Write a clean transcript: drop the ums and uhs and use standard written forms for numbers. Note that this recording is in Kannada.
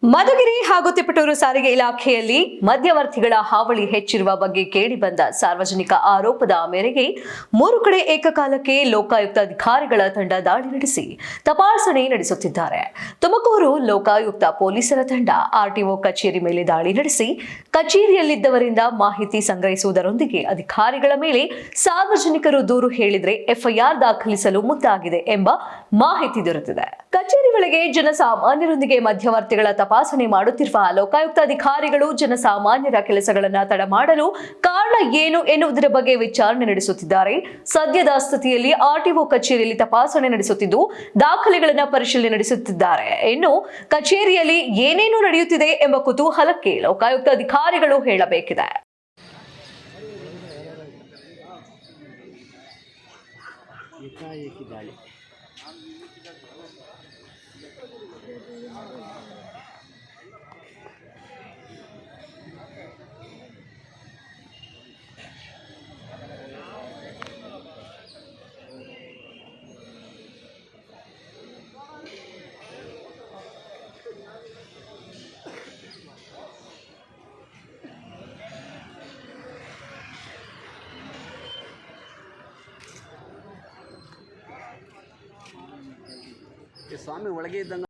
ಮಧುಗಿರಿ ಹಾಗೂ ತಿಪಟೂರು ಸಾರಿಗೆ ಇಲಾಖೆಯಲ್ಲಿ ಮಧ್ಯವರ್ತಿಗಳ ಹಾವಳಿ ಹೆಚ್ಚಿರುವ ಬಗ್ಗೆ ಕೇಳಿಬಂದ ಸಾರ್ವಜನಿಕ ಆರೋಪದ ಮೇರೆಗೆ 3 ಕಡೆ ಏಕಕಾಲಕ್ಕೆ ಲೋಕಾಯುಕ್ತ ಅಧಿಕಾರಿಗಳ ತಂಡ ದಾಳಿ ನಡೆಸಿ ತಪಾಸಣೆ ನಡೆಸುತ್ತಿದ್ದಾರೆ. ತುಮಕೂರು ಲೋಕಾಯುಕ್ತ ಪೊಲೀಸರ ತಂಡ ಆರ್ಟಿಒ ಕಚೇರಿ ಮೇಲೆ ದಾಳಿ ನಡೆಸಿ ಕಚೇರಿಯಲ್ಲಿದ್ದವರಿಂದ ಮಾಹಿತಿ ಸಂಗ್ರಹಿಸುವುದರೊಂದಿಗೆ ಅಧಿಕಾರಿಗಳ ಮೇಲೆ ಸಾರ್ವಜನಿಕರು ದೂರು ಹೇಳಿದರೆ ಎಫ್ಐಆರ್ ದಾಖಲಿಸಲು ಮುಂದಾಗಿದೆ ಎಂಬ ಮಾಹಿತಿ ದೊರೆತಿದೆ. ಕಚೇರಿ ಒಳಗೆ ಜನಸಾಮಾನ್ಯರೊಂದಿಗೆ ಮಧ್ಯವರ್ತಿಗಳ ತಪಾಸಣೆ ಮಾಡುತ್ತಿರುವ ಲೋಕಾಯುಕ್ತ ಅಧಿಕಾರಿಗಳು ಜನಸಾಮಾನ್ಯರ ಕೆಲಸಗಳನ್ನು ತಡ ಮಾಡಲು ಕಾರಣ ಏನು ಎನ್ನುವುದರ ಬಗ್ಗೆ ವಿಚಾರಣೆ ನಡೆಸುತ್ತಿದ್ದಾರೆ. ಸದ್ಯದ ಸ್ಥಿತಿಯಲ್ಲಿ ಆರ್ಟಿಒ ಕಚೇರಿಯಲ್ಲಿ ತಪಾಸಣೆ ನಡೆಸುತ್ತಿದ್ದು ದಾಖಲೆಗಳನ್ನು ಪರಿಶೀಲನೆ ನಡೆಸುತ್ತಿದ್ದಾರೆ. ಇನ್ನು ಕಚೇರಿಯಲ್ಲಿ ಏನೇನು ನಡೆಯುತ್ತಿದೆ ಎಂಬ ಕುತೂಹಲಕ್ಕೆ ಲೋಕಾಯುಕ್ತ ಅಧಿಕಾರಿಗಳು ಹೇಳಬೇಕಿದೆ. ಸ್ವಾಮಿ ಒಳಗೆ ಇದ್ದಂಗೆ